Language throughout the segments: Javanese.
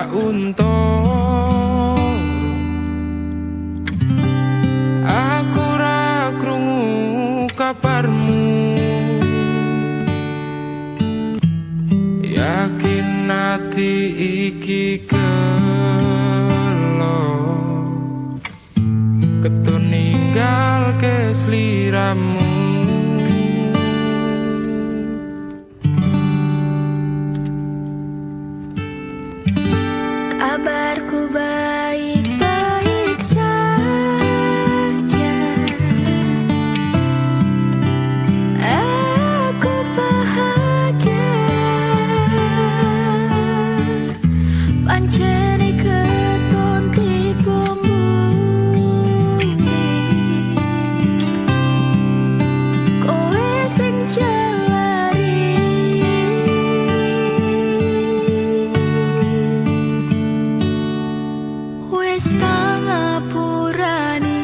sauntara. Aku ra krungu kabarmu, yakin ati iki kelo ketun ninggal ke sliramu. Kabarku baik-baik saja, aku bahagia. Pancen ketun tipumu, kowe sing jalari. Wis tak ngapurani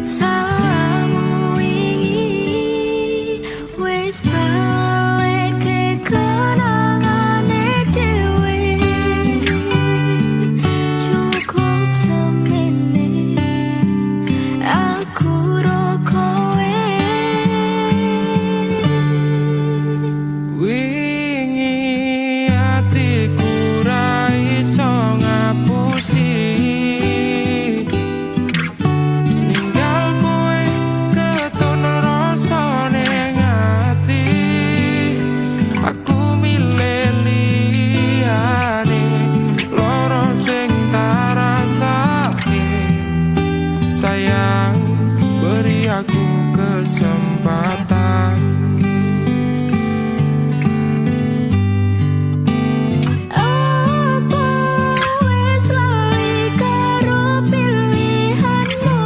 salahmu wingi, wis tak leke kenangane dhewe. Cukup semene aku ro kowe. Wingi atiku ra iso ngapusi ninggal kowe ketun rasa ning ati. Aku milih liyane loro sing tak rasake. Sayang, beri aku kesempatan. Apa wis lali karo pilihanmu,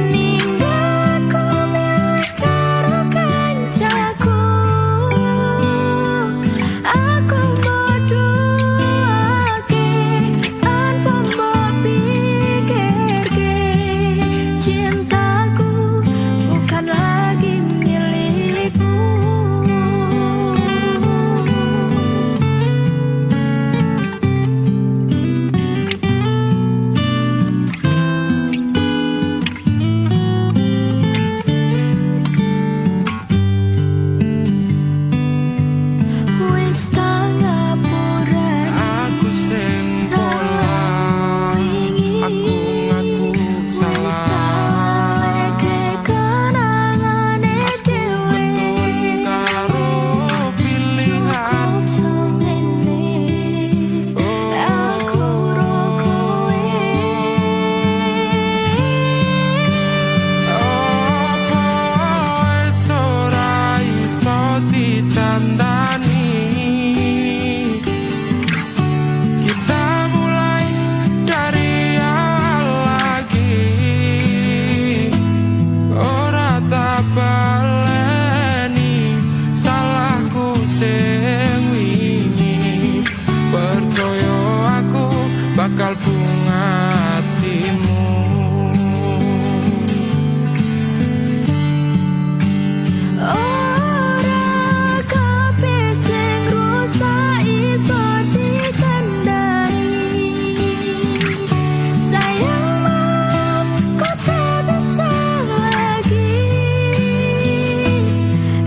ninggal aku milih karo kancaku. Aku bodohake tanpa mbok pikirke, cintaku bukan lagi milikmu. Wis tak ngapurani Aku sing salah, aku ngaku wis tak salah. leke kenangane dhewe. Ketun karo Cukup pilihanmu. semene aku ro kowe. Apa wis ora iso ditandani? Kita mulai dari awal lagi. Ora tak baleni salahku sing wingi. Percaya aku bakal bunga hatimu. Ora kabeh sing rusak iso dikandani. Sayang, maaf, kau tak bisa lagi.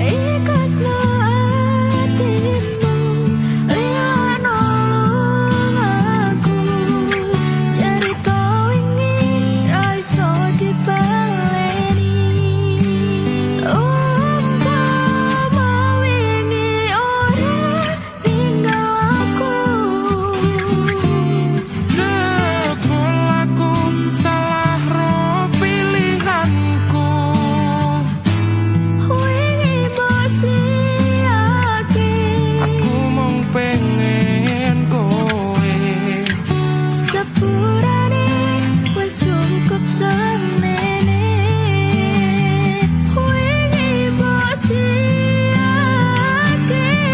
Ikhlasno hatimu, lila nolong aku. Cerita wingi ra iso dibaleni. Umpama wingi ora tinggal aku, Jebul aku salah ro pilihanku. wingi mbok siake. Aku mung pengen kowe. Sepurane wis cukup semene. Wingi mbok siake.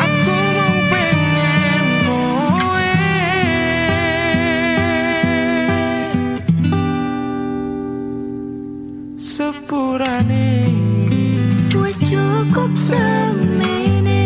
Aku mung pengen kowe. Sepurane Wis cukup semene.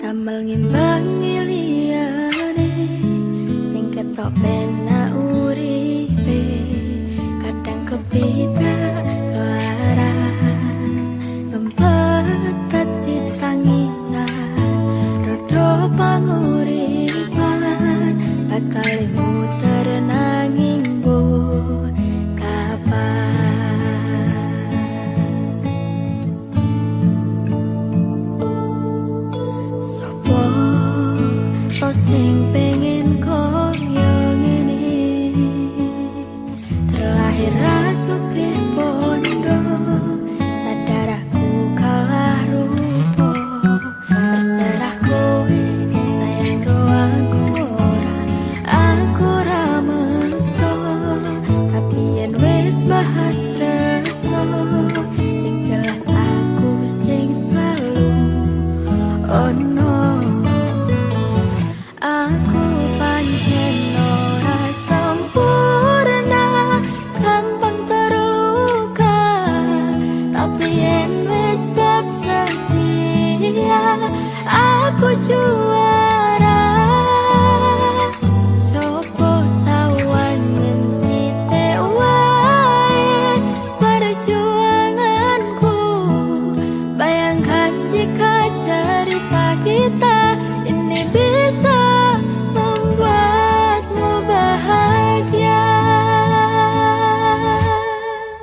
sambil ngimbangi liyane sing ketok penak uripe kadang kepidak kelaran ngempet dadi tangisan rodro panguripan bakal muter nanging mbok kapan sopo to sing pengen koyo ngene terlahir rasuke pondo sadar aku kalah rupa terserah kowe sayang aku ora meksa tapi yen wis bahas tresno sing jelas aku sing selalu oh no aku pancen ora sempurna gampang terluka tapi yen wis bab setia aku juara coba sawangen sithik wae perjuanganku bayangkan jika cerita kita ini bisa membuatmu bahagia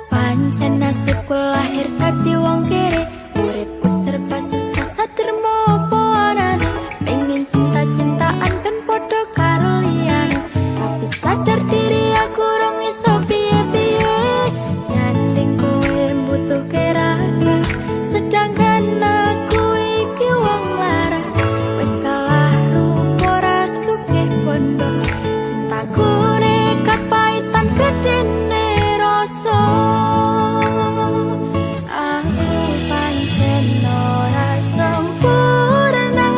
pancen nasibku lahir tadi wong kere uripku serba susah satermo apa anane pengen cinta-cintaan ben padha karo liyane tapi sadar diri aku rong iso piye-piye nyanding kowe mbutuhke raga sedangkan aku iki wong lara wis kalah rupa rasuke bondo cintaku nekat paitan gedene rasa aku pancen ora sempurna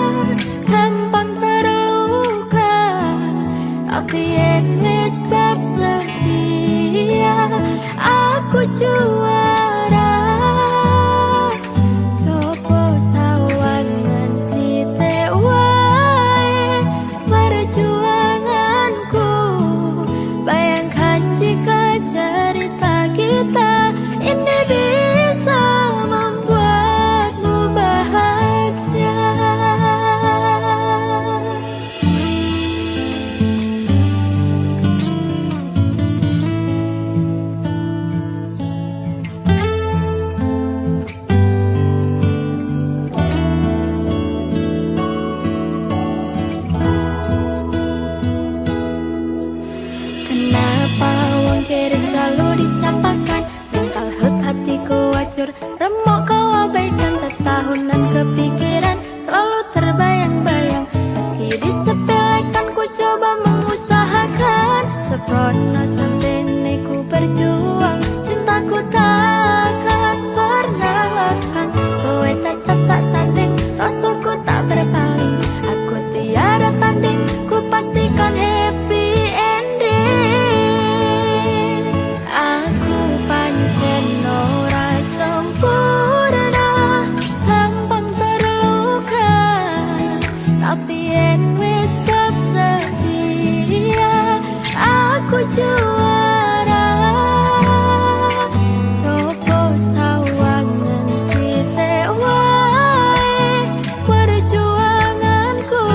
gampang terluka tapi yen wis bab setia aku juara coba sawangan sithik wae perjuanganku bayangkan jika cerita kita ini bisa membuatmu bahagia kenapa wong kere selalu dicampakan mental health hatiku wajur remuk kau abaikan tetahunan kepikiran selalu terbayang-bayang meski disepelekan ku coba mengusahakan seprono sampai ku berjuang cintaku takkan pernah lekang kowe tetap tak sanding rasaku tak berpaling aku tiada tanding ku pastikan happy ending aku pancen ora sempurna gampang terluka tapi yen wis bab setia aku juara coba sawangen sithik wae perjuanganku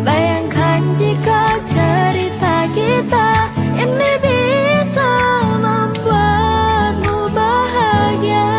bayangkan jika cerita kita ini bisa membuatmu bahagia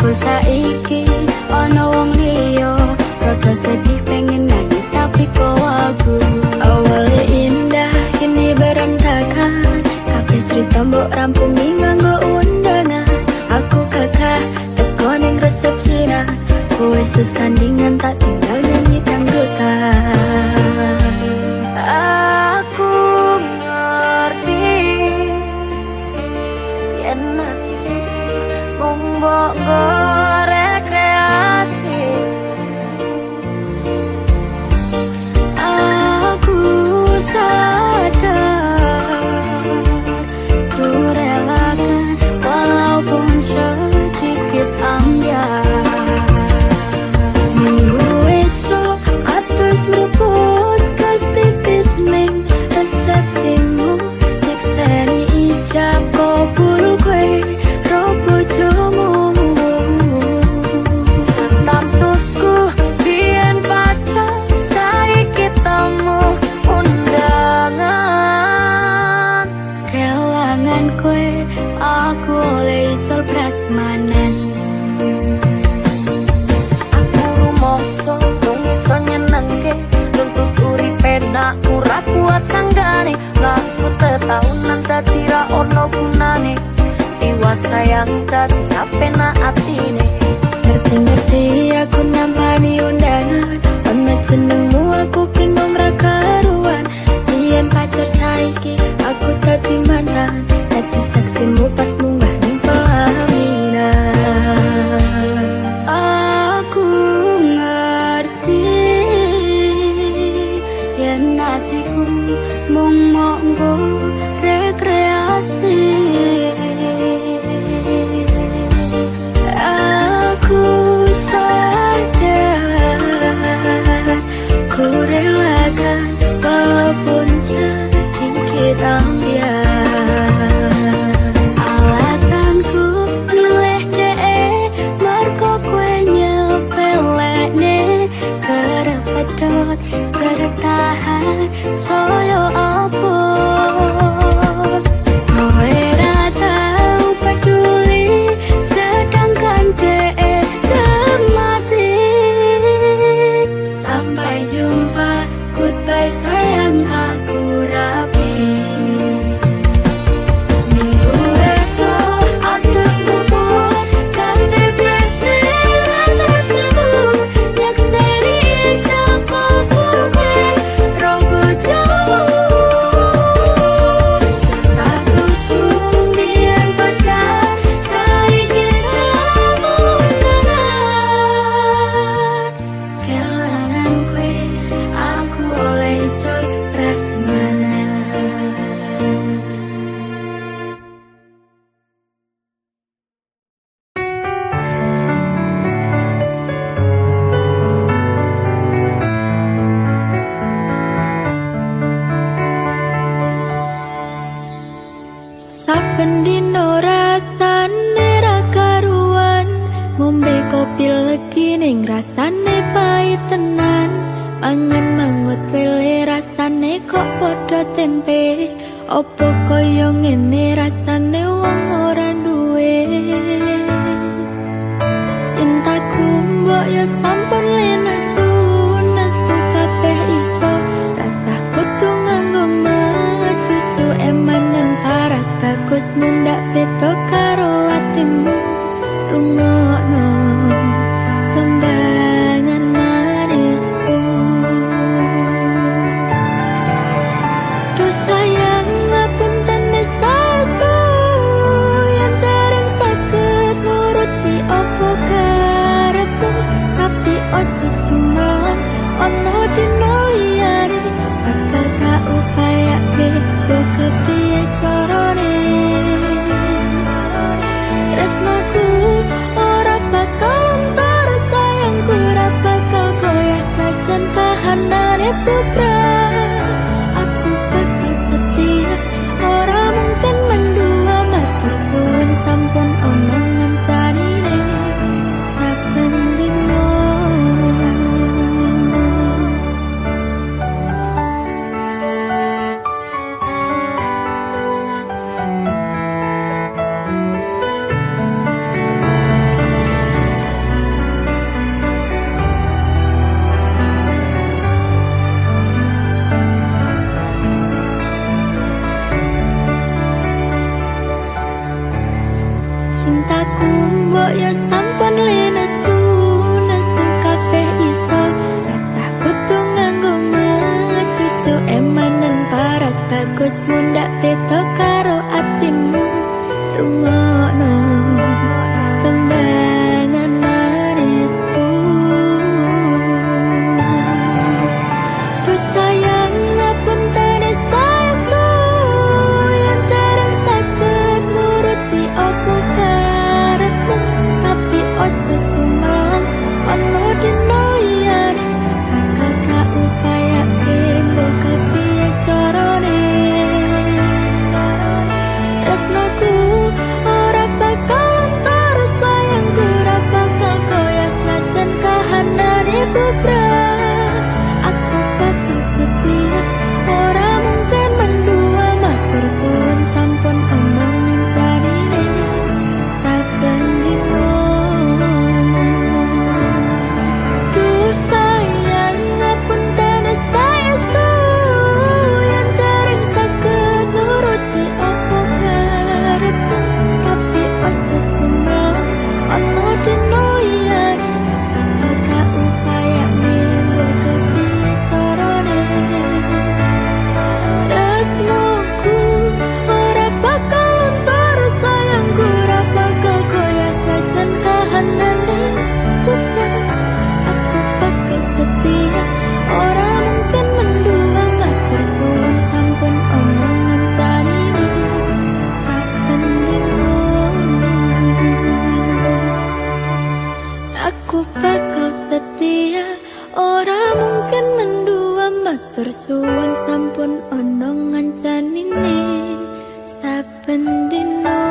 Jebul saiki ana wong liya, rada sedih pengen nangis tapi kok aku. Awalnya indah kini berantakan, kabeh cerita mbok rampungi nganggo undangan. Aku kakak teko ning resepsinan, kowe sesandingan tak tinggal nyanyi dangdutan. Aku ngerti yen atiku mung mbok rekreasi. Aku sadar ku relakan walaupun sedikit ambiar. Minggu esok atus meruput kas tipis ning resepsimu, nyekseni ijab kabul kowe ro bojomu. Statusku biyen pacar, saiki temu undangan. Kelangan kowe aku oleh icul prasmanan. Aku rumangsa dong iso nyenengke, nuntut uripe nak ora kuat sanggane. Laku tetahunan dadi ra ono gunane, iwa sayang dadi apenak atine. Ngerti-ngerti aku nampani undangan, ono jenengmu aku bingung ra karuan. Biyen pacar saiki aku dadi mantan, dadi saksimu pas munggah ning pelaminan. Aku ngerti yen atiku mung monggo rekreasi. Aku sadar ku relakan walaupun sedikit ambiar. Alasanku milih dhek mergo kowe nyepelekne, kerep pedot kerep tahan saya apa. Kowe ra tau peduli sedangkan dhek mati. Sampai jumpa, goodbye sayang, aku rapi. Minggu esok atus bubut kasih biasa resepsimu, nyekseni ijab kabul kowe ro bojomu. Statusku biyen pacar, saiki temu undangan. Kelangan kowe aku oleh icul prasmanan. Saben dino rasane ra karuan, ngombe kopi legi ning rasane pahit tenan. Mangan mangut lele rasane kok padha tempe, opo kaya ngene rasane wong ora duwe. Cintaku mbok yo sampun lenesu, nesu kabeh iso, rasah kudu nganggo cucu emanen paras bagus mundak beda karo atimu. Rungokno tembangan manisku. Duh sayang ngapunten saestu, yen dereng saged nuruti opo karepmu. Tapi ojo sumelang ono dino liyane, bakal tak upayake mbok kepiye carane. Tresnaku ora bakal entar sayang aku mbok ya sampun nesu nesu kabeh iso rasah kudu nganggo cucu emanen paras bagus mundak beda karo atimu rungokno tembangan manisku terus sayang ngapun tene saestu yang terang sakit nuruti opo karepmu tapi ojo sumbang ono dino liyane bakal gak upaya mbok kepiye carane tresnoku ora bakal terus sayangku ora bakal koyas najan kahanane bubrah aku bakal setia ora mungkin mendua matur suwun sampun omongin jarine saben dino duh sayang ngapun tene saestu yen dereng saged nuruti opo karepmu tapi ojo sumbang ono dino liyane bakal gak upaya mbok kepiye carane tresnoku ora bakal terus sayangku ora bakal koyas najan kahanane bukan aku bakal setia ora mungkin mendua matur suwun sampun omongan jarine saben dino aku bakal setia ora mungkin mendua matur suwun sampun ono ngancanine saben dino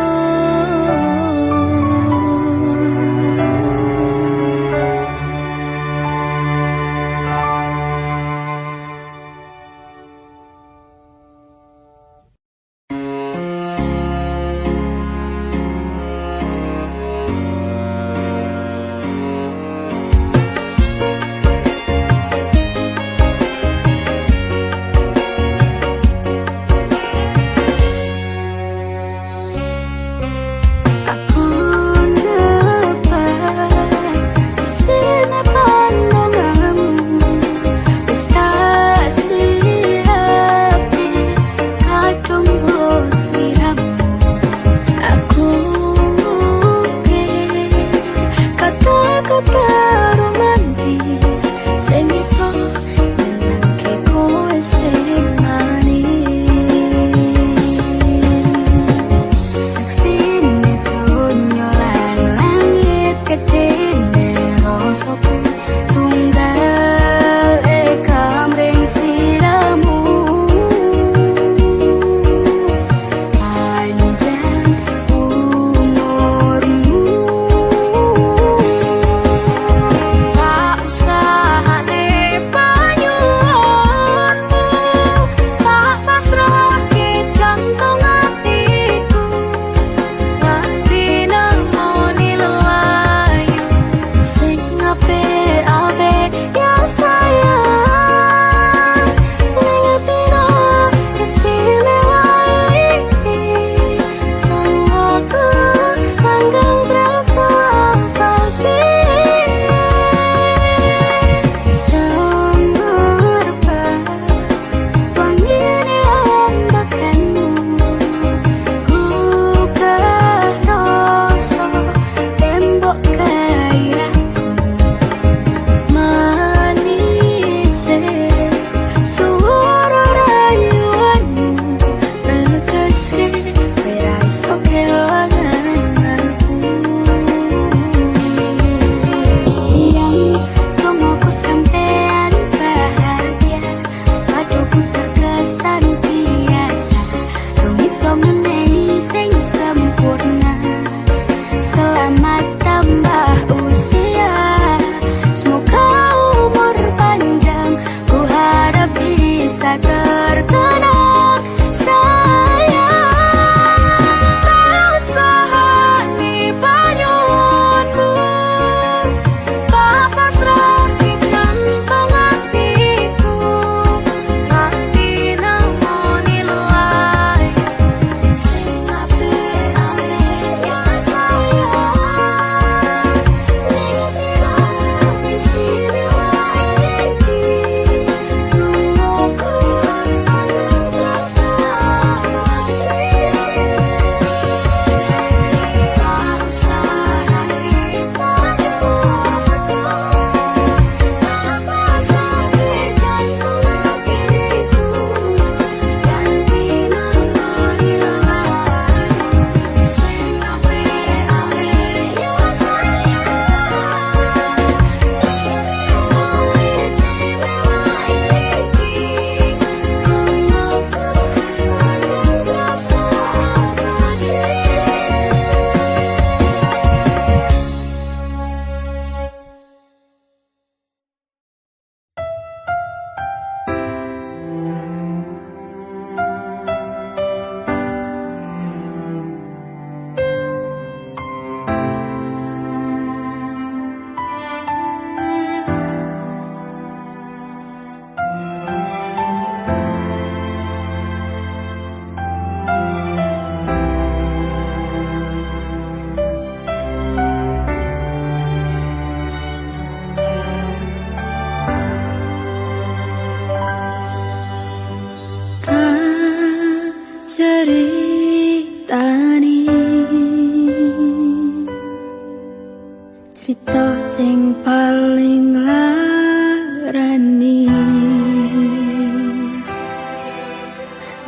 Cerita sing paling larani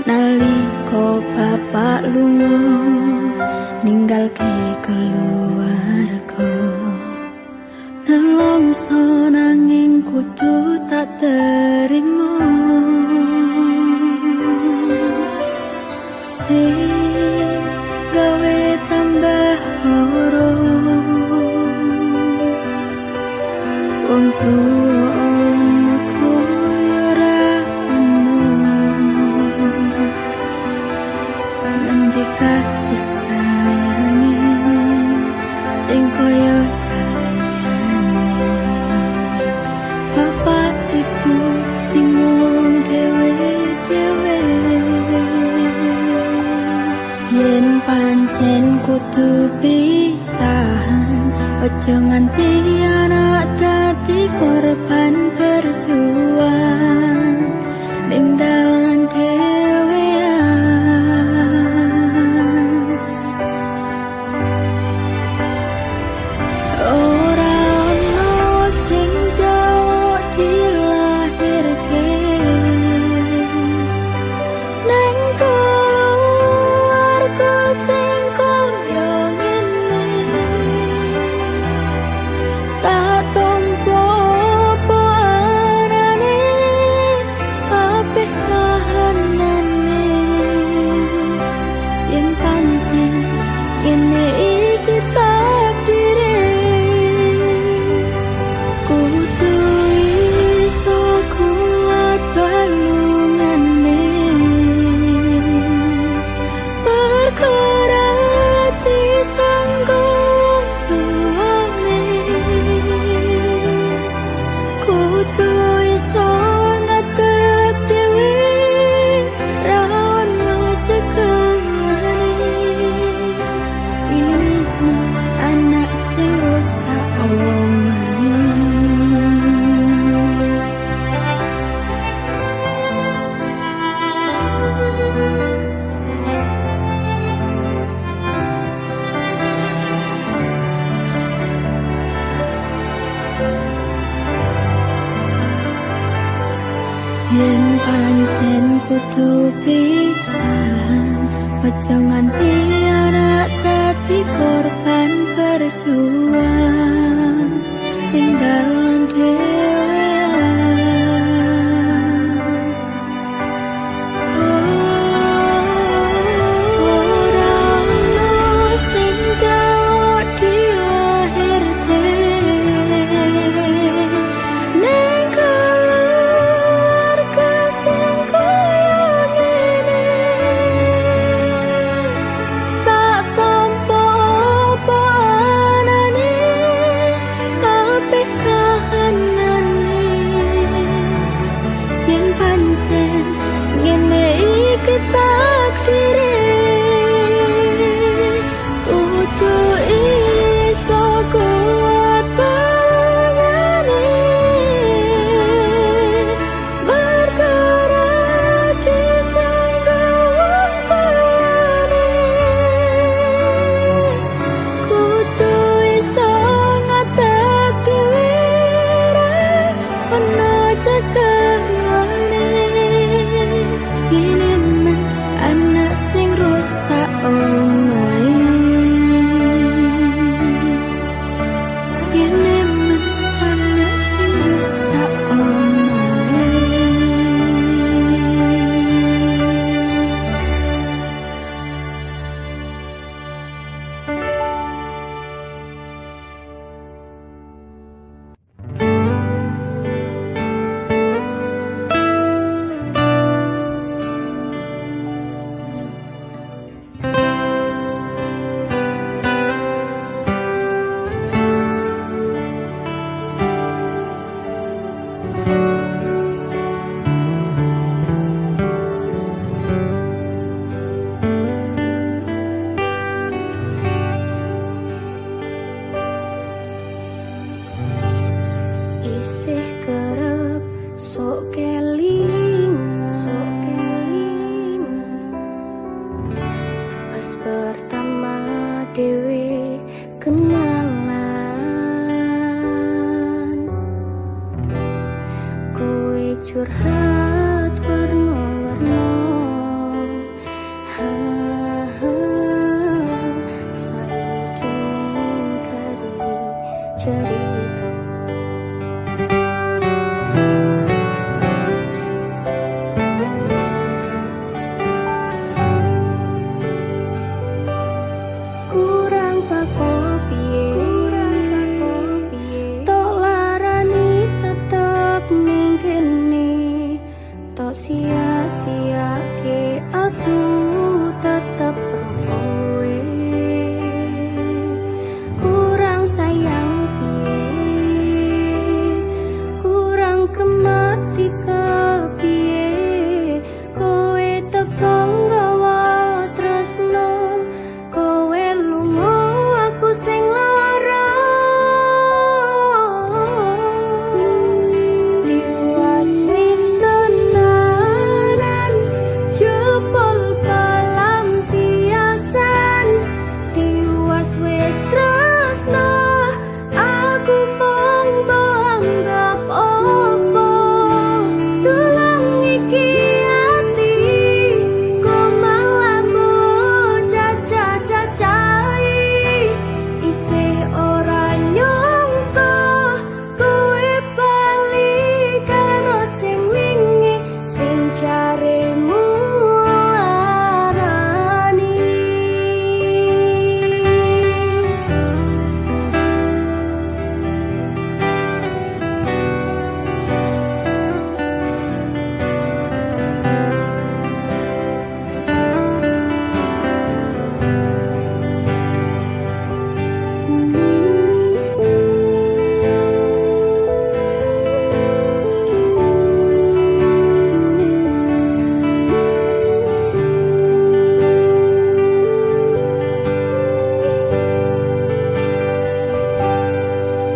nalika bapak lunga ninggalke keluarga, nelongso nanging kudu tak terima. Sing gawe tambah loro wong tuwa ana koyo ora ono, nganti kasih sayangi sing koyo jalane. Bapak ibu bingung dhewe-dhewe, yen pancen kudu pisahan, ojo nganti anak dadi korban berjuang ning dalan dhewean. Ora ono sing jaluk dilahirke nang keluarga sing koyo ngene. Tak tompo apa anane kabeh kahanane, yen pancen ngene iki takdire. Kudu iso kuat balungane, bergerak disangka tuane. Kudu iso ngadeg dhewe, ra ono cekelane. Ini anak sing rusak omahe. Yen pancen kudu pisahan, ojo nganti anak dadi korban berjuang ning dalan dhewean. Ora ono sing jaluk dilahirke ning keluarga sing koyo ngene. Tak tompo apa anane kabeh kahanane, yen pancen ngene iki takdire. Kudu iso kuat balungane, bergerak disangka wong tuane. Kudu iso ngadeg dhewe, ra ono cekelane. Ini anak sing rusak omahe. Ini anak sing rusak omahe. Isih kerep sok keling, pas pertama dewe kenalan. cerita. Kurang pakoh piye, tok larani tetep ning kene, tok sia-siake aku tetep kowe. Kurang sayang piye, kurang kemati kepiye, kowe teko nggawa tresno, kowe lunga aku sing lara. Liwas wis tenanan jebol pelampiasan, liwas wis tresno aku mung anggap opo. Tulung iki ati kok malah bocah cacai, isih ora nyangka kowe bali karo sing wingi sing jaremu larani.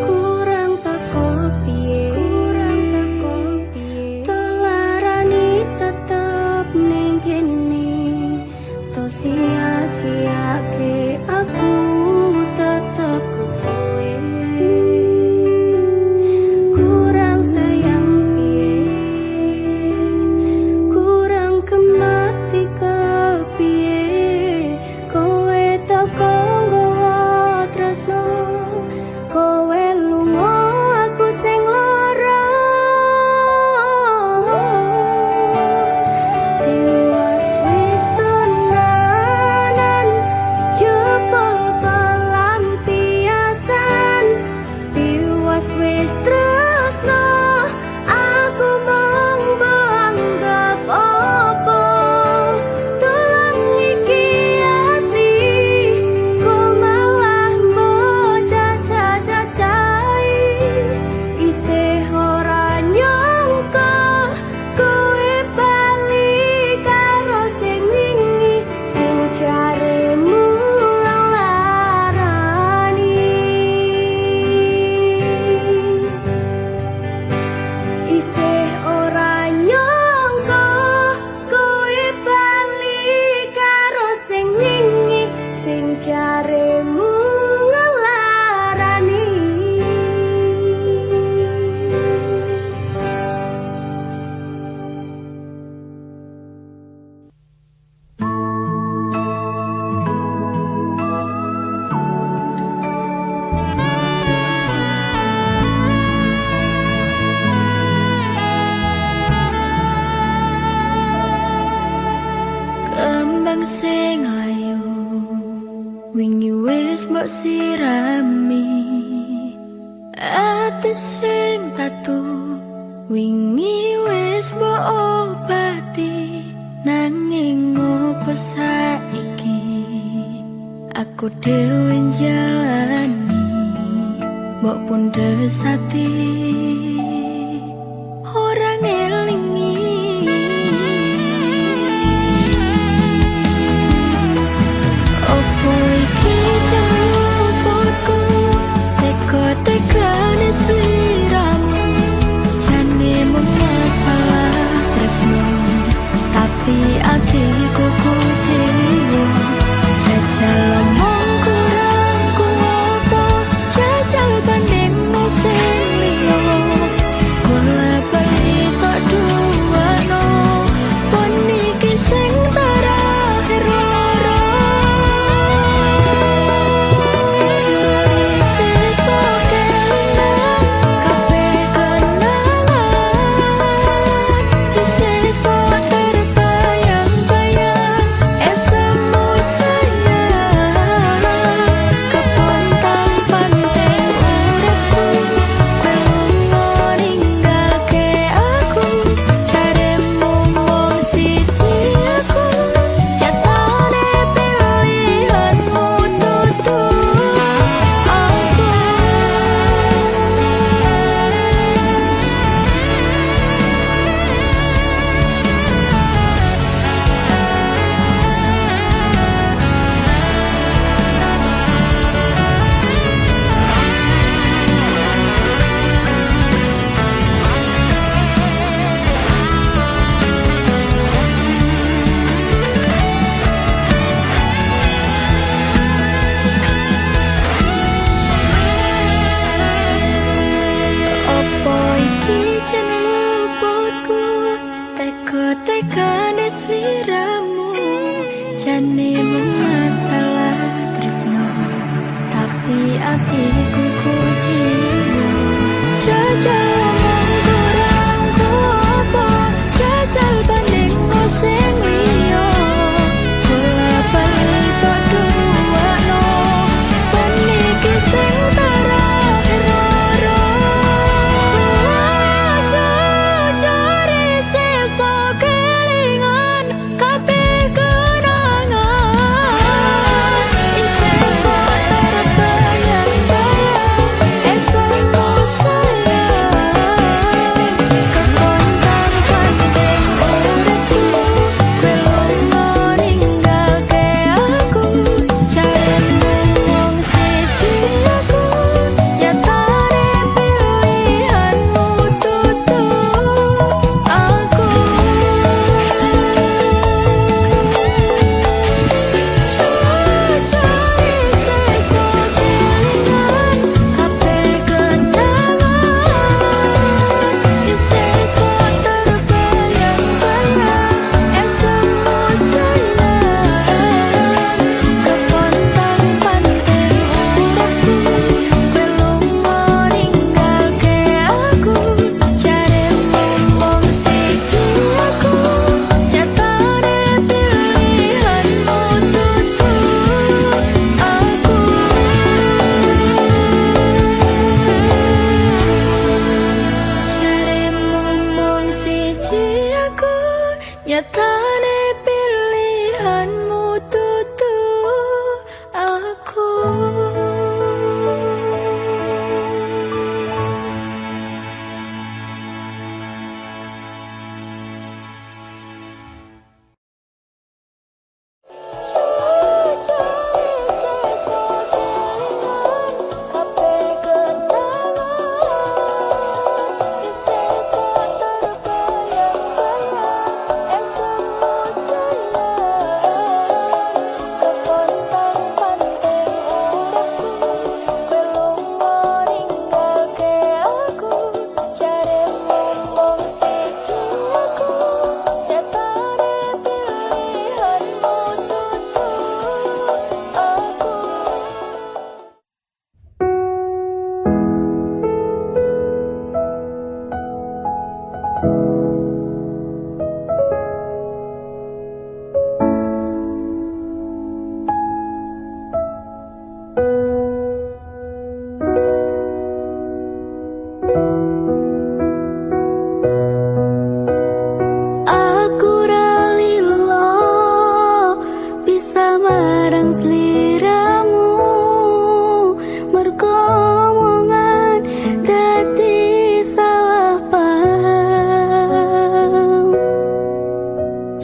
Kurang pakoh piye, tok larani tetep ning kene, tok sia-siake aku tetep kowe. Kurang sayang piye, kurang kemati kepiye, kowe teko nggawa tresno, kowe lunga aku sing lara. Liwas wis tenanan jebol pelampiasan, liwas wis tresno aku mung anggap opo. Tulung iki ati kok malah bocah cacai, isih ora nyangka kowe bali karo sing wingi sing jaremu larani. Isih ora nyangka kowe bali karo sing wingi sing jaremu larani. Kembang sing layu wingi wis mbok sirami, ati sing tatu wingi wis mbok obati, nanging opo saiki aku dhewe njalani, mbok pundhes ati ora ngelingi. Opo iki jaluputku, teko-tekane sliramu, jane mung masalah tresno, tapi atiku kecewa. Jajal omong kurang ku opo, jajal bandingmu sing liya. Nyatane pilihanmu tutu aku.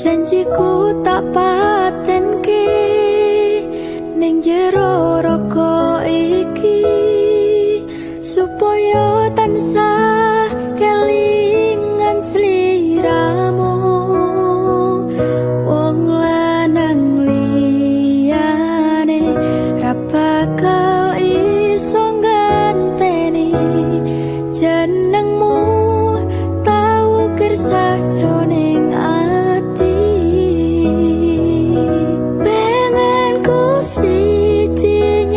Janjiku tak patenke ning jero roko iki supaya tansah kelingan sliramu. Wong lanang liyane ra bakal iso nganteni jenengmu tau kersah jroning ati. Pengen ku siji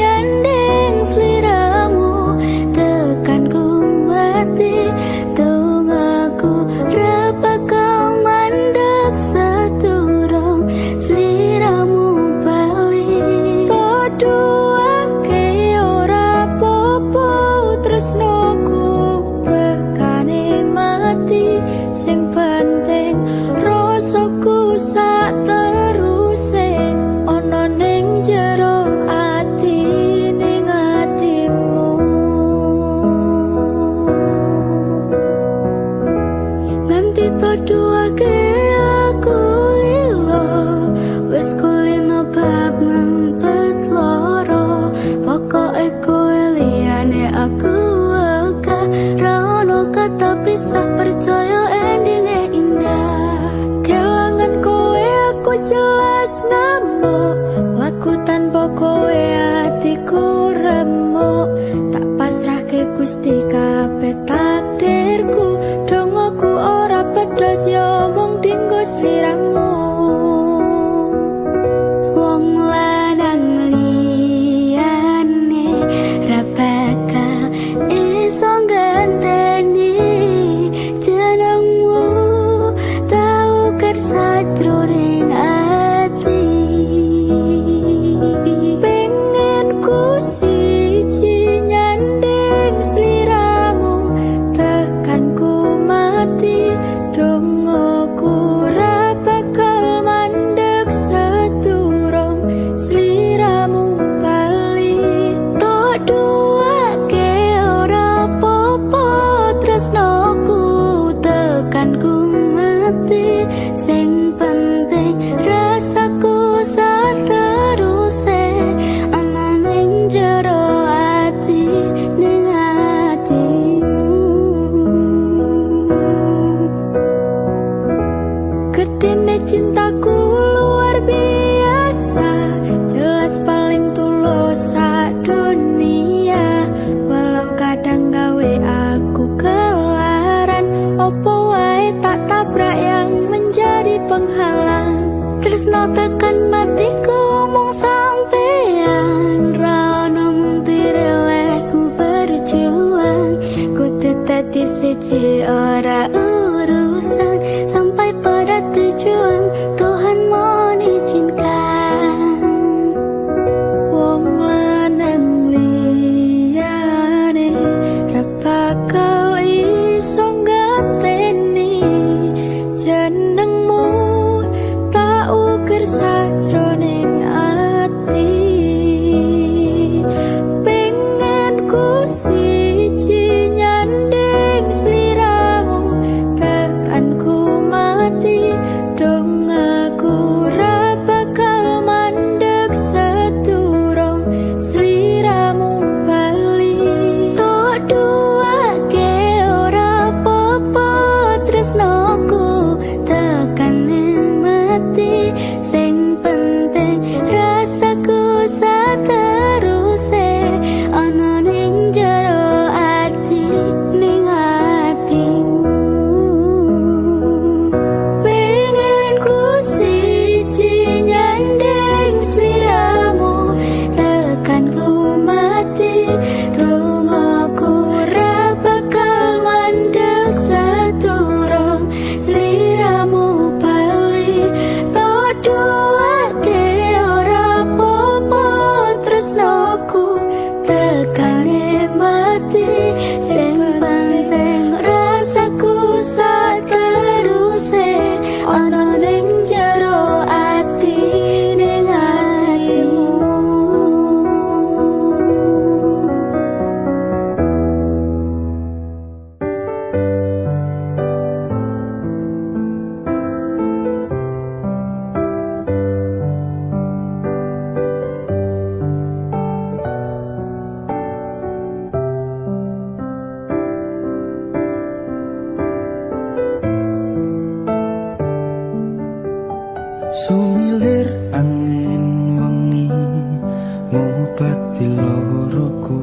tekan matiku mung sampean ra ono mung direleh ku berjuang ku tetap di siji ora urusan sampai pada tujuan Tuhan mengizinkan wong lanang liyane ra bakal iso ngateni jenengmu tak ukir sajroning ati pengen ku siji nyanding sliramu tekan ku mati dong aku ra bakal mandeg seturung sliramu bali tok duake ora apa-apa tresnoku tekan mati sing penting rasaku sateruse ana ning jero ati ning atimu pengen ku siji nyandeng sliramu tekan ku mati dong aku ra bakal mandeg seturung sliramu bali tok duake ora apa-apa tresnoku tekane mati sing penting rasaku sateruse ana ning jero ati ning atimu. Sumilir angin wengi ngobati loroku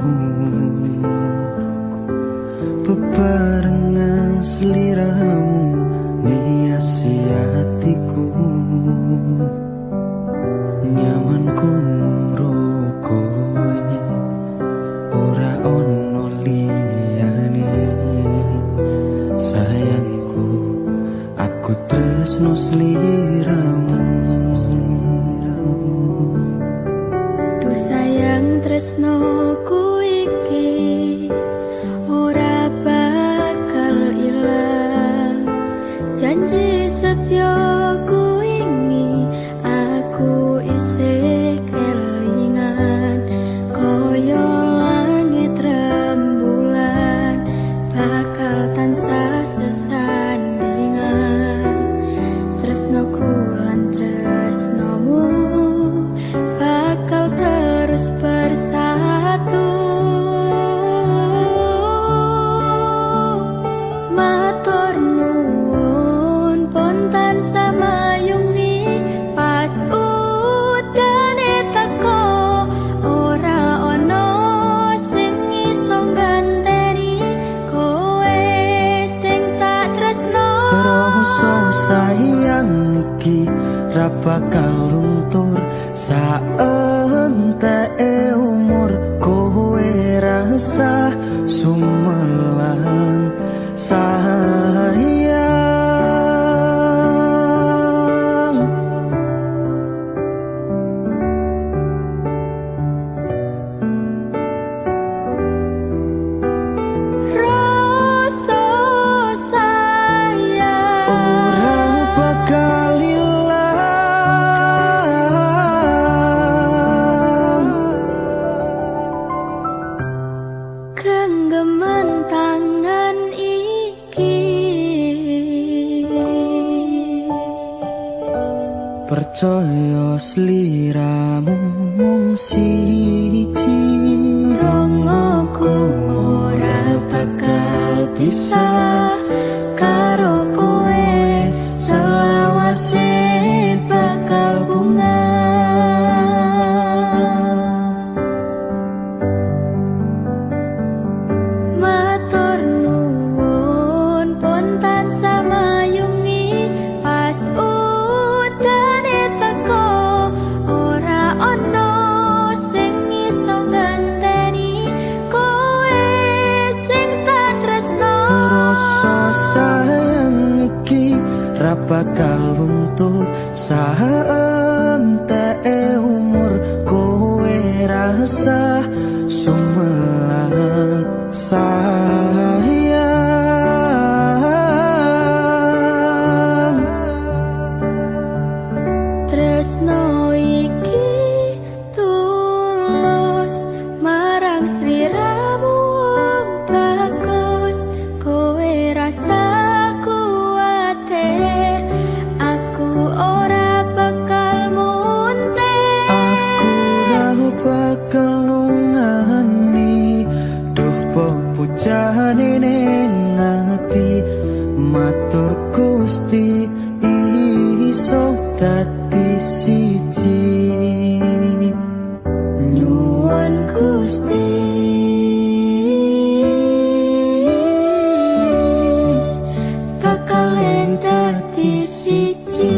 bebarengan sliramu ngiasi hatiku nyamanku mrokoe ora ono liyane sayangku aku tresno sliramu Duh sayang tresnoku iki ora bakal ilang janji setyaku ini aku isih kelingan koyo langit rembulan bakal tansah sesandingan tresnoku lan tresnomu bakal terus bersatu matur nuwun pontan samayungi pas udane teko ora ono sing iso ganteni kowe sing tak tresno rasa sayang iki ra bakal luntur saenteke umur kowe rasa sumelang sayang rasa sayang ora bakal ilang genggaman tangan iki percaya sliramu mung siji dongoku ora bakal bisa karo kowe selawase bakal bunga matur nuwun pontan samayungi pas udane teko butuh saentek umur kowe rasa sumelang sayang. Tresno iki tulus marang sliramu wong bagus, kowe rasa kuwatir aku ora bakal muntir. Aku ora bakal lungani, duh pepujane ning ati, matur Gusti iso dadi siji. Nyuwun Gusti bakal dadi siji.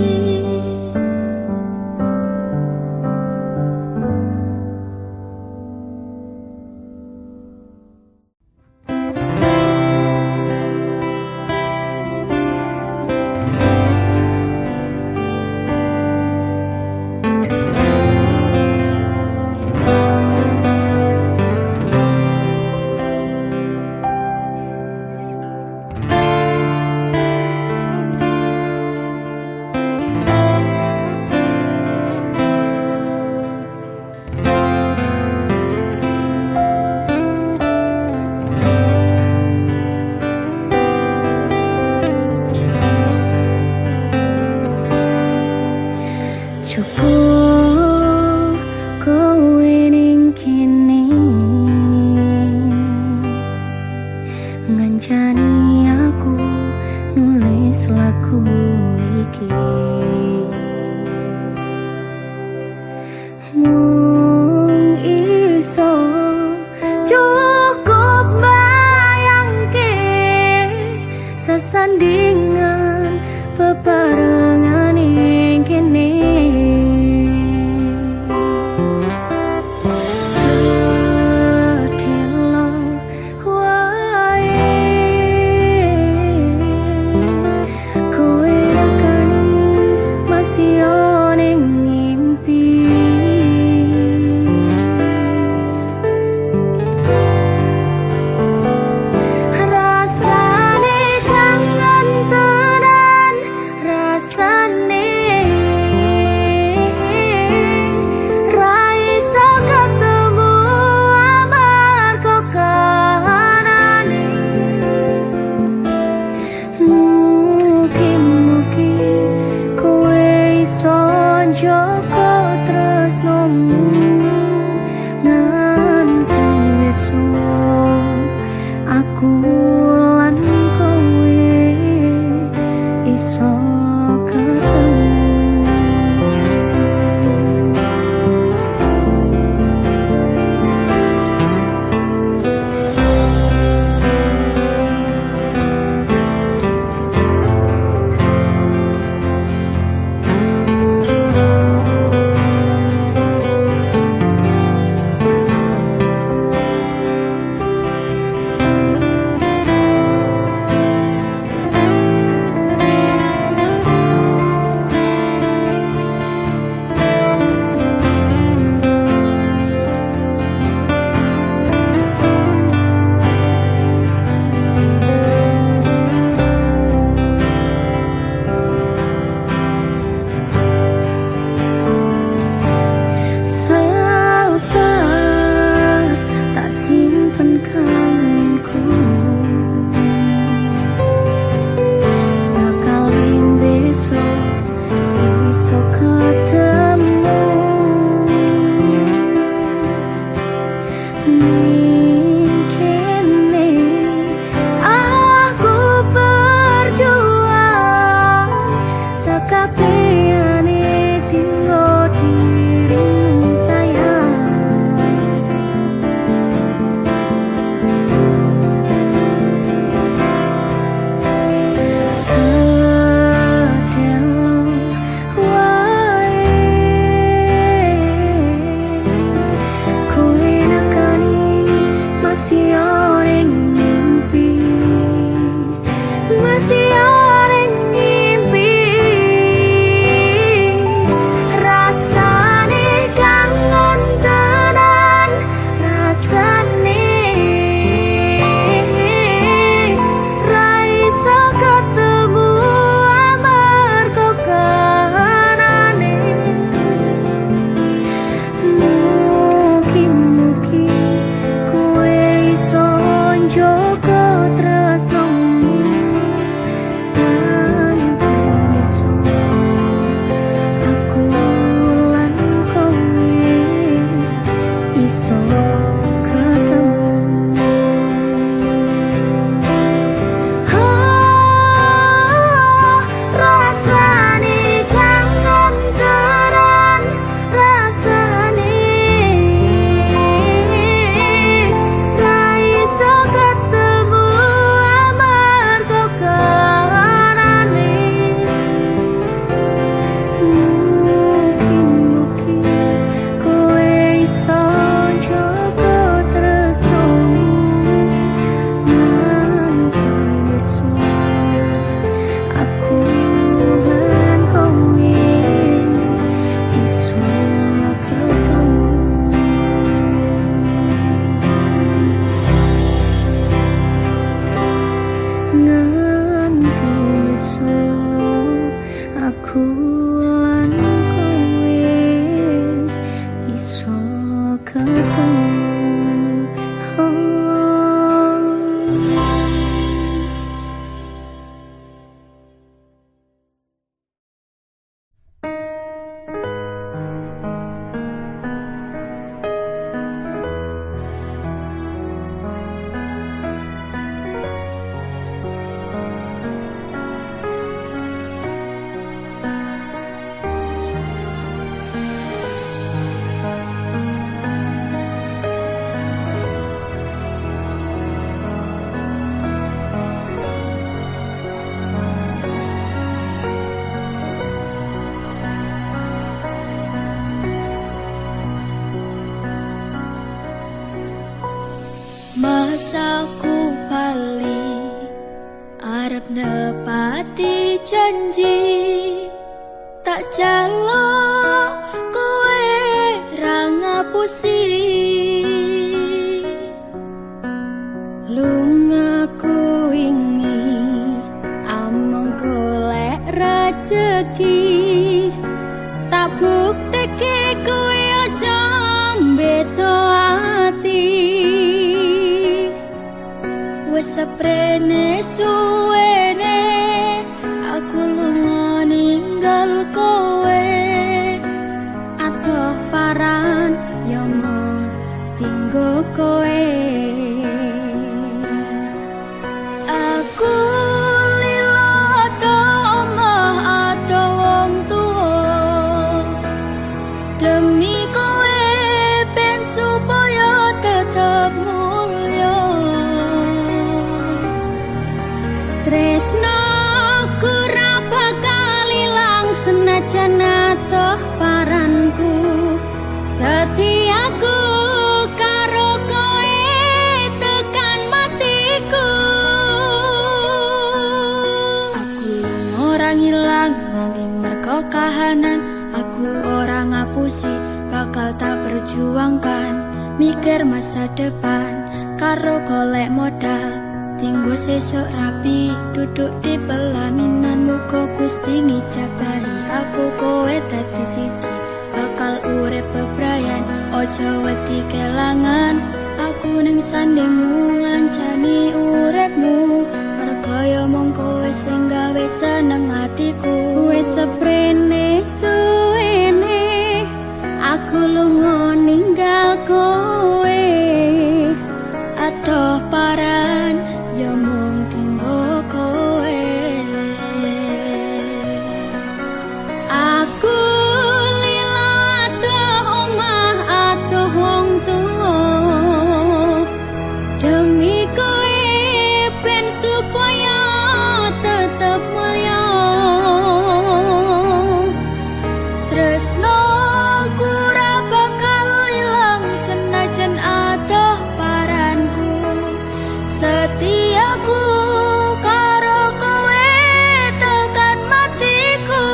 Cukup kowe ning kene ngancani aku nulis lagu iki. Mung iso cukup bayangke sesandingan bebarengan ing kene. Rasane kangen nepati janji tak jaluk kowe ra ngapusi lungaku wingi among golek rejeki tak bukteke kowe aja mbeto ati wis seprene suwene aku lunga ninggal kowe adoh paran yo mung tinggo kowe aku lilo ato omah ato wong tuwa demi kowe ben supaya tetep mulya tresno ora bakal ilang senajan atoh paranku setiaku karo kowe tekan matiku aku ora ngilang nanging mergo kahanan aku ora ngapusi bakal tak perjuangkan mikir masa depan karo golek modal tinggo sesuk rapi duduk di pelaminan muga Gusti ngijabahi aku kowe dadi siji bakal urip bebrayan ojo wedi kelangan aku ning sandingmu ngancani uripmu mergo yo mung kowe sing gawe seneng atiku wis seprene suwene aku lunga ninggal kowe adoh paran yo mung tinggo kowe aku lila adoh omah adoh wong tuwa demi kowe ben supaya tetep mulya tresno ora bakal ilang senajan adoh paranku setiaku karo kowe tekan matiku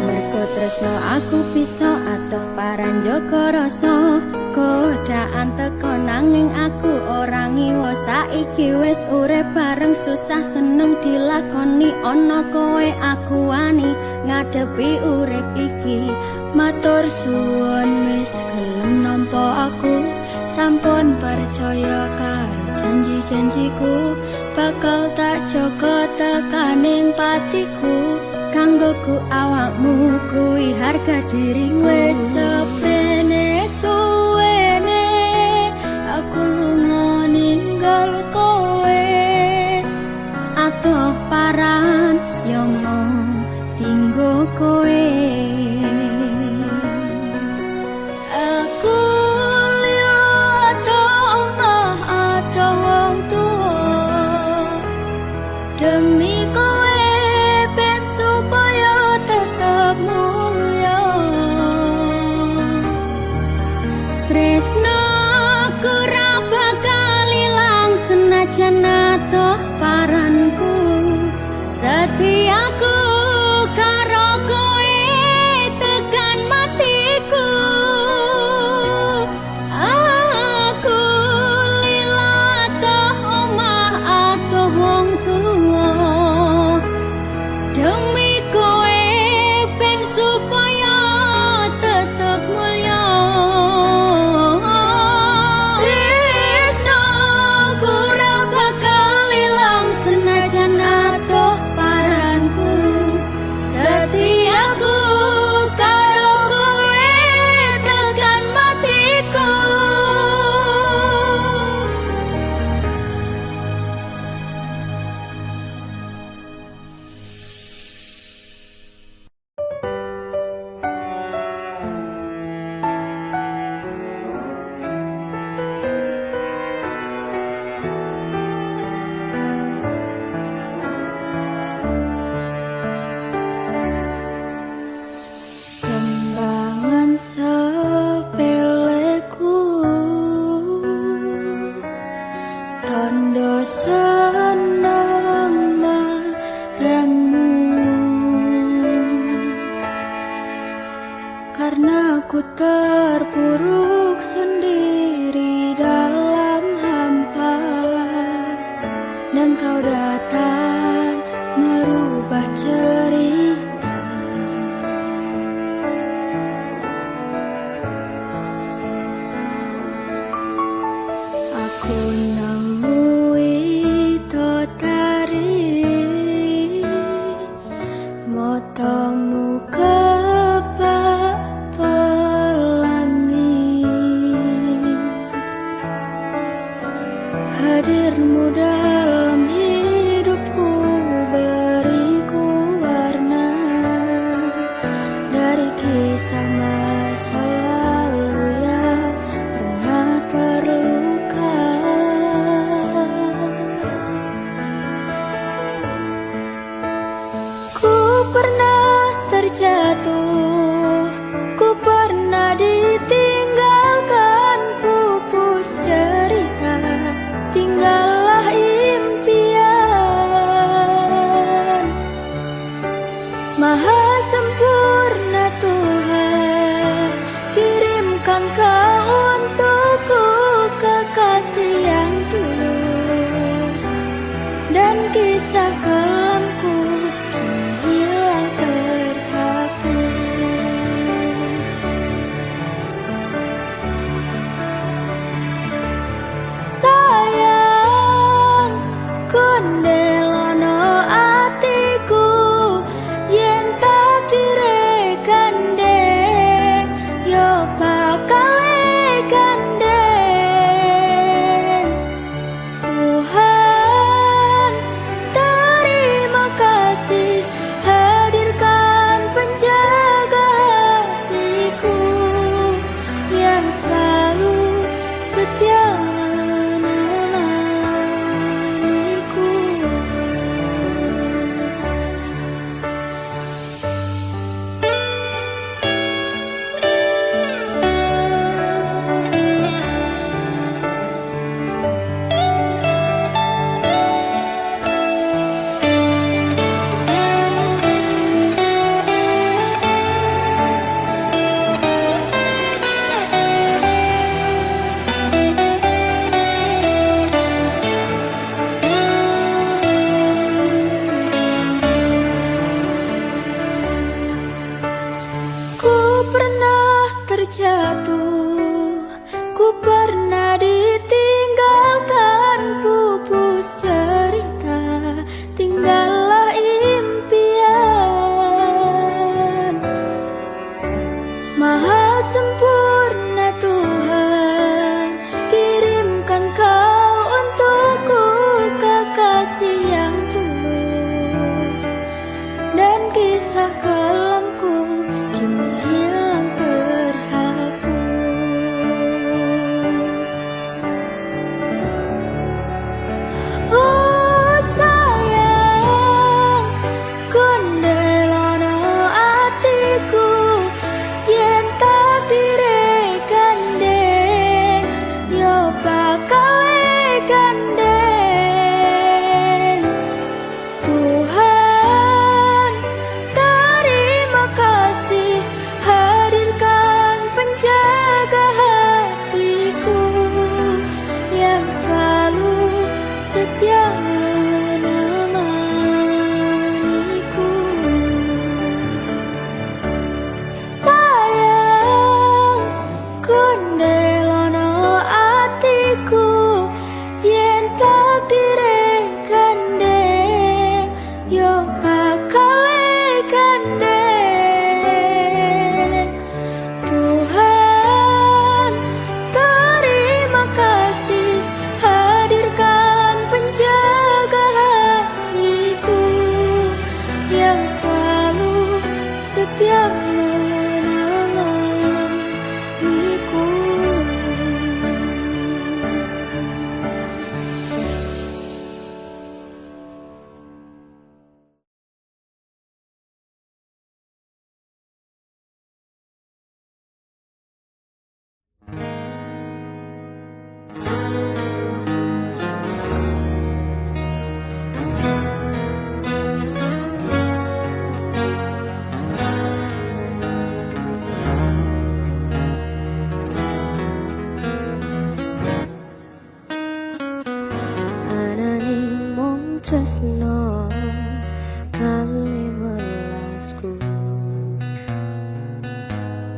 mergo tresno aku bisa atoh paran jaga rasa godaan teko nanging aku ora ngiwa saiki wis urip bareng susah seneng dilakoni ana kowe aku wani ngadepi urip iki matur suwun wis gelem nampa aku sampun percaya karo janji-janjiku bakal tak jaga tekaning patiku kanggoku awakmu kuwi harga diriku wis seprene suwene aku lunga ninggal kowe adoh paran yo mung tinggo kowe demi kowe ben supaya tetep mulya tresno ora bakal ilang senajan atoh paranku setiaku karo kowe tekan matiku aku lila atoh omah atoh wong tuwa demi kowe ben supaya tetep mulya tresno ora bakal ilang senajan atoh paranku selalu setia menemaniku. Terjatuh, ku pernah ditinggalkan pupus cerita, tinggallah impian. Maha sempurna Tuhan, kirimkan kau untukku kekasih yang tulus, dan kisah kelamku kini hilang terhapus. Oh sayang, kondelono atiku, yen takdire gandeng, yo bakal gandeng. Tuhan, terima kasih, hadirkan penjaga hatiku yang selalu setia menemaniku. Sayang, kondelono atiku, yen takdire gandeng, yo bakal gandeng. Tuhan, terima kasih, hadirkan penjaga hatiku yang selalu setia menemaniku. Anane mung tresno kali welasku,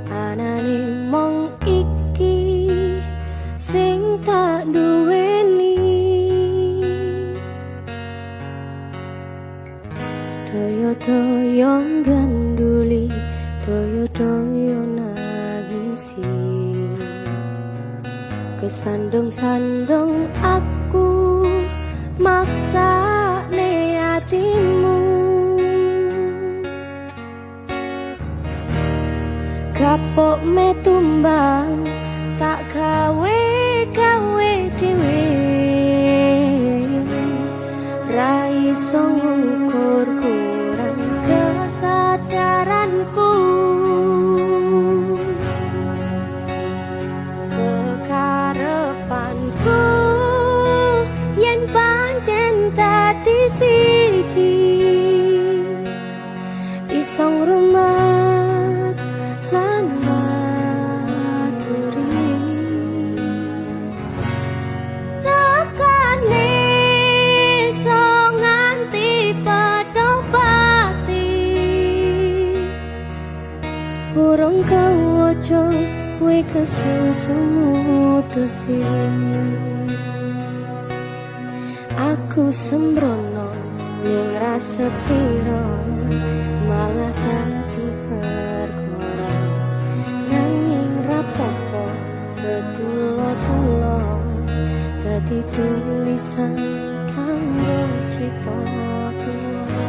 anane mung iki sing tak duweni. Toyo-toyo ganduli, toyo-toyo nangisi, kesandung-sandung aku maksa ne hatimu. Kapok me tumbang, tak gawe dhewe, ra iso ngukur kurang kesadaranku. Kekarepanku yen pancen dadi siji, iso ngrumat lan maturi. Tekane iso nganti padha pati, urung kawoco kowe kesusu mutusi. Aku sembrono ning rasa piro, malah dadi perkara. Nanging rapopo betulo-tulo dadi tulisan kanggo cita tuwa.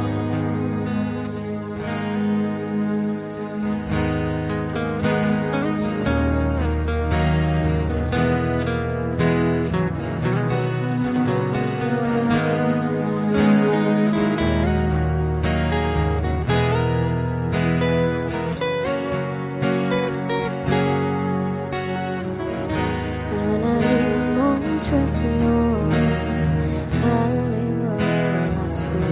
tresno kali welasku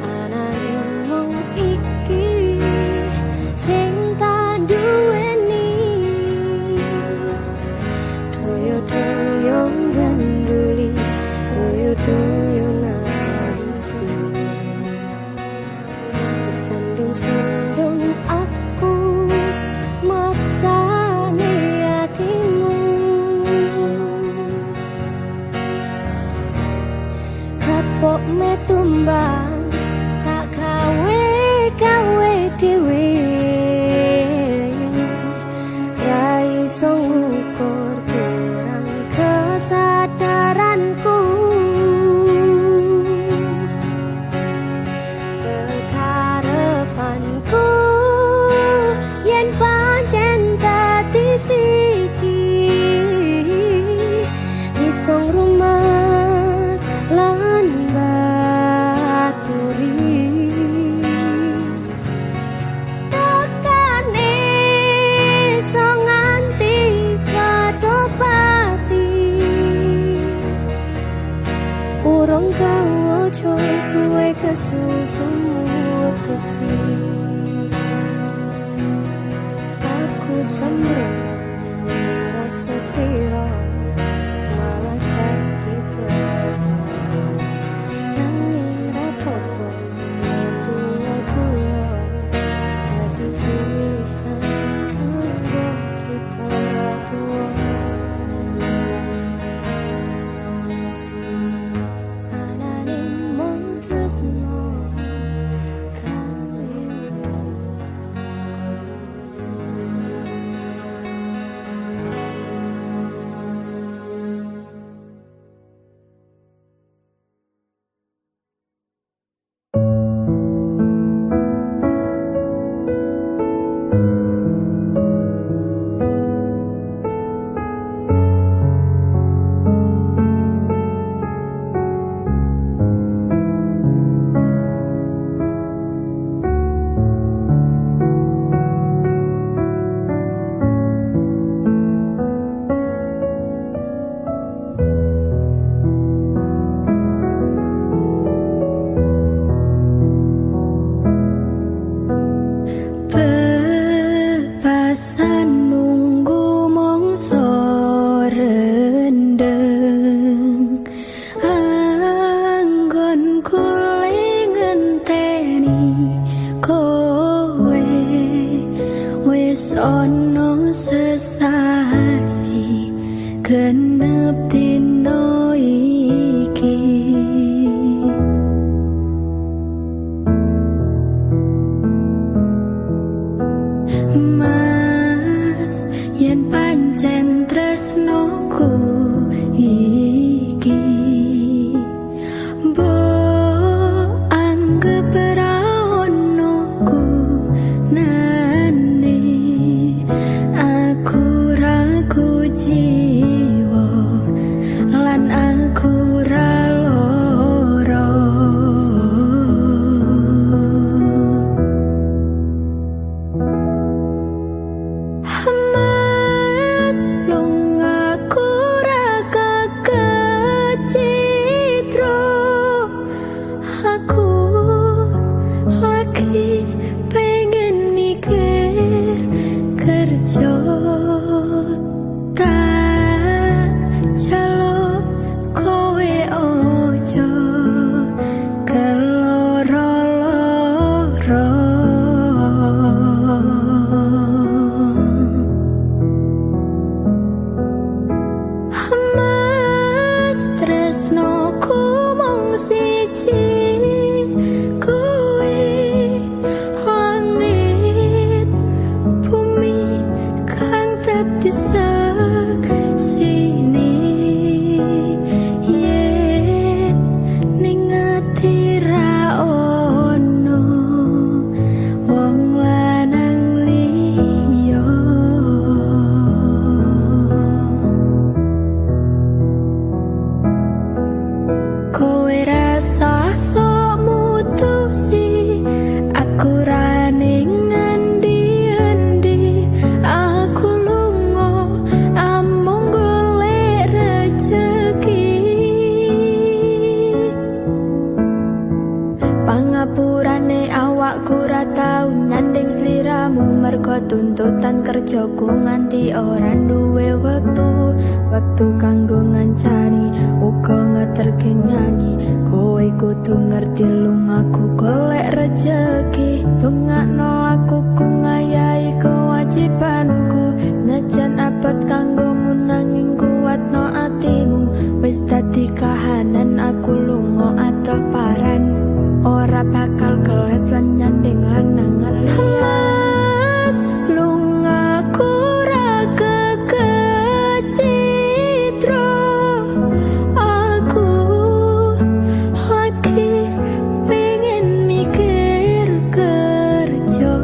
anane mung iki sing tak duweni doyo-doyo ganduli doyo-doyo nangisi sandung-sandung aku maksane hatimu kapok metumbang tak gawe dhewe ra iso ngukur kurang kesadaranku kekarepanku yen pancen dadi siji iso ngrumat lan baturi tekane iso nganti kadopati urung kawojo duwe kesusumu tusi aku sembrang rasa pira malah dadi perlu nanging rapopo tuwa-tuwa dadi tulisan kanggo cerita tuwa anane mung tresno kali bebasan nunggu mongso rendeng anggon kule ngenteni kowe wis ono sesasi genep dino iki Mas yen pancen tresnoku iki mbok anggep ra ono gunane aku ragu jiwa lan aku ra lara Mas ora duwe wektu kanggo ngancani uga ngeterke nyanyi kowe kudu ngerti lungaku golek rejeki dongakno aku ku ngayahi kewajibanku najan abot kanggomu nanging kuatno atimu wis dadi kahanan aku lunga atau paran ora bakal kelet lan nyanding lanangan liya lungaku ra kecitro aku lagi pengen mikir kerja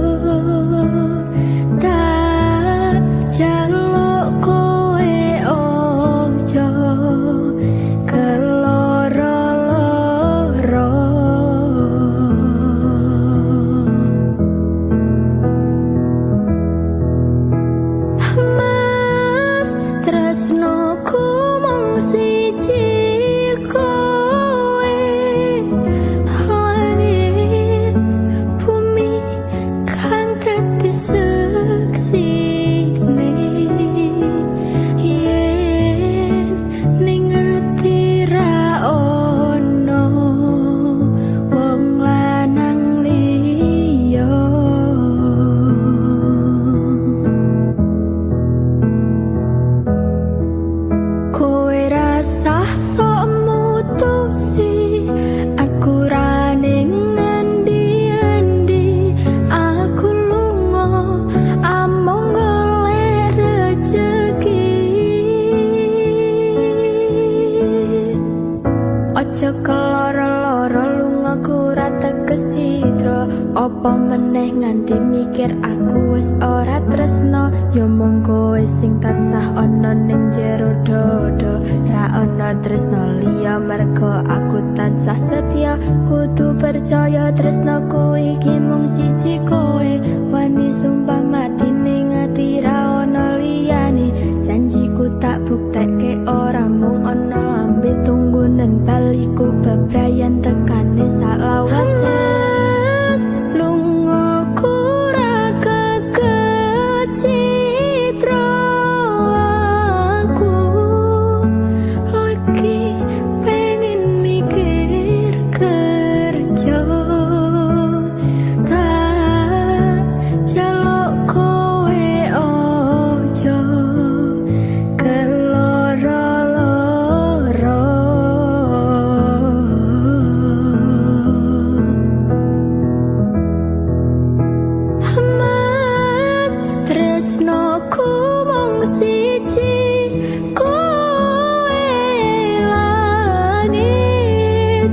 tak jaluk kowe ojo keloro-loro Mas tresnoku mung siji kowe langit bumi kang dadi seksine yen ning ati ra ono wong lanang liya kowe rasah sok mutusi aku ra ning endi-endi aku lunga among golek rejeki aja keloro-loro lungaku ra teges citra apa meneh nganti mikir aku wis ora tresno ya mung kowe sing tansah ana ning jero dodo ra ana tresno liya mergo aku tansah setia kudu percaya tresnoku iki mung siji kowe wani sumpah mati ning ati ra ana liyane janjiku tak buktekke ora mung ana lambe tunggunen baliku bebrayan tekane sak lawase lungaku ra kecitro aku lagi pengen mikir kerja tak jaluk kowe ojo keloro-loro Mas tresnoku mung siji kowe langit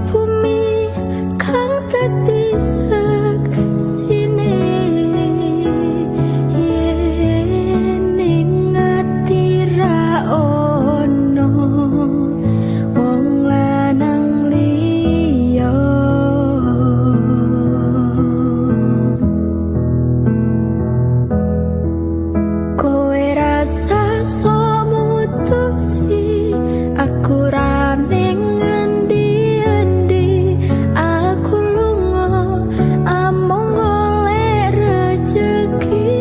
bumi kang dadi seksine yen ning ati ra ono wong lanang liya kowe rasa sok mutusi aku ra ning endi-endi aku lunga among golek rejeki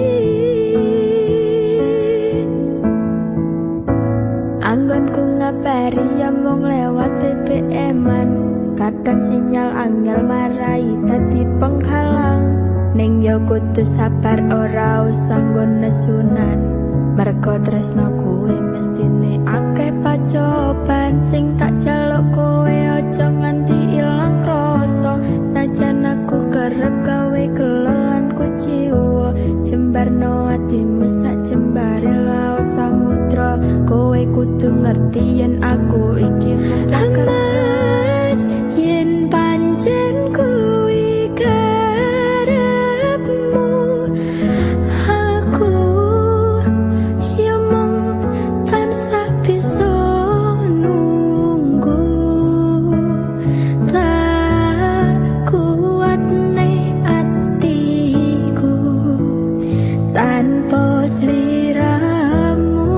anggonku ngabari ya mung lewat BBM-an kadang sinyal angel marai dadi penghalang ning yo kudu sabar ora usah nggo nesunan mergo tresno kuwi mestine akeh pacoban sing tak jaluk kowe aja nganti ilang rasa najan aku kerep gawe gelolan kuciwa jembarno atimu sak jembare laut samudra kowe kudu ngerti yen aku iki mung kerja yen pancen kuwi karepmu aku ya mung tansah bisa nunggu tak kuat ning atiku tanpa sliramu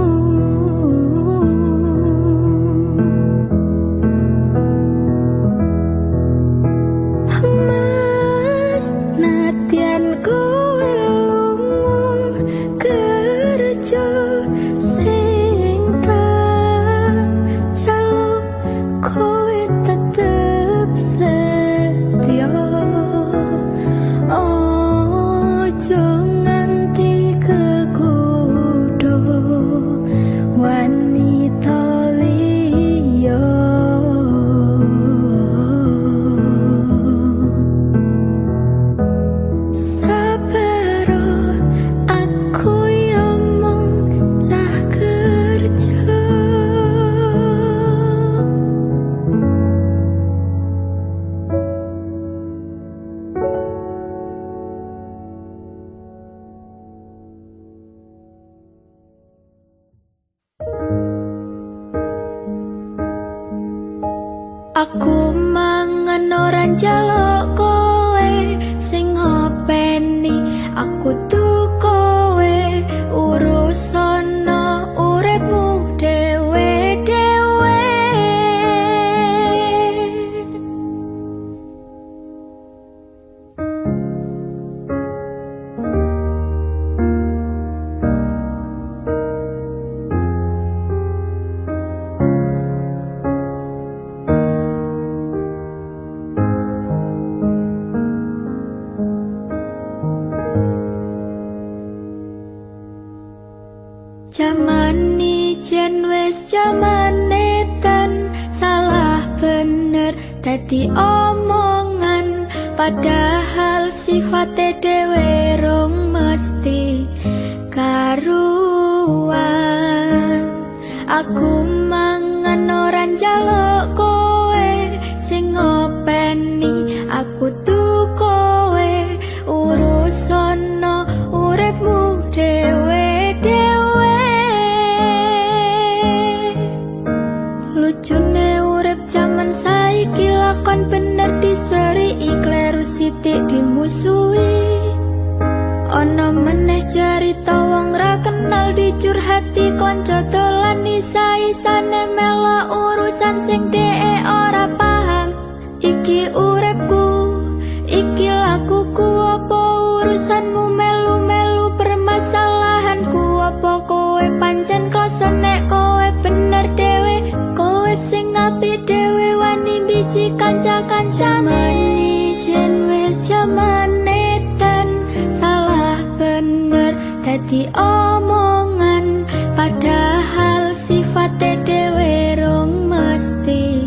Aku mangan ora njaluk kowe sing ngopeni, aku tuh kowe urusono uripmu dewe-dewe. Jaman ijen wis jaman edan, salah bener dadi omongan, padahal sifate dhewe rong mesti karuan. Aku mangan ora njaluk kowe sing ngopeni, aku tuh kowe urusono uripmu dewe-dewe. Lucune urip jaman saiki, lakon bener diseri, kleru sithik dimusuhi. Ana meneh cerita wong ra kenal dicurhati kanca dolan, isa-isane melo urusan sing dhek ora paham. Iki uripku, iki lakuku, apa urusanmu melu-melu permasalahanku? Apa kowe pancen krasa nek kowe bener dhewe, kowe sing apik dhewe wani biji kanca-kancane? Ijen wis jaman edan, salah bener dadi omongan, padahal sifate dhewe rong mesti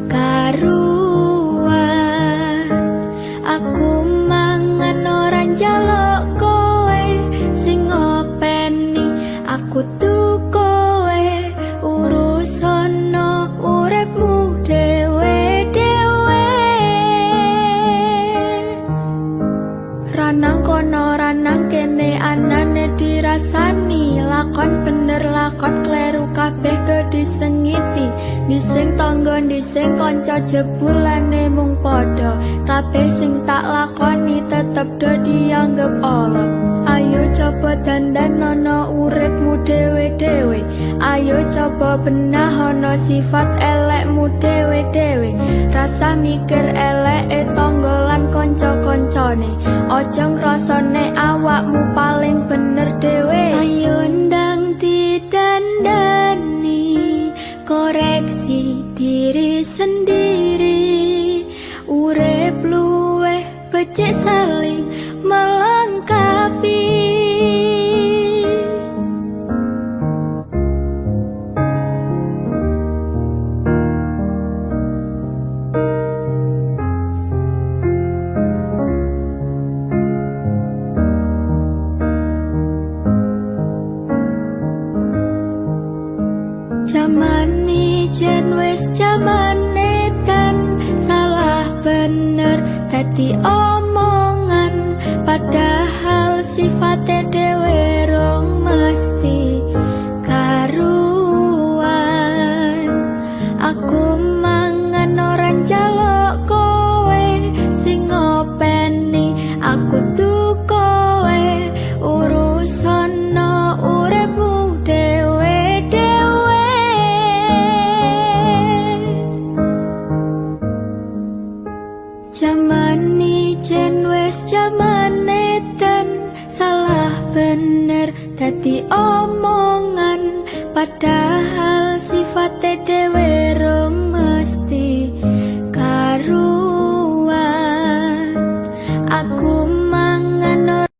karuan. Aku mangan ora njaluk kowe sing ngopeni, aku tuh kowe urusono uripmu dewe-dewe. Ranang kono ranang kene anane dirasani, lakon bener lakon kleru kabeh do disengiti. Dising tangga dising kanca jebulane mung padha, kabeh sing tak lakoni tetep do dianggep ala. Ayo coba dandanono uripmu dewe-dewe, ayo coba benahono sifat elekmu dewe-dewe. Rasa mikir eleke tangga lan kanca-kancane, aja ngrasane awakmu paling bener dewe. Ayo ndang didandani, koreksi diri sendiri. Urip luweh becik saling melengkapi. Jaman ijen wis jaman edan, salah bener dadi omongan, padahal sifate dhewe rong mesti karuan. Aku mangan ora njaluk kowe sing ngopeni, aku tuh kowe urusono uripmu dewe-dewe. Jaman ijen wis jaman edan, salah bener dadi omongan, padahal sifate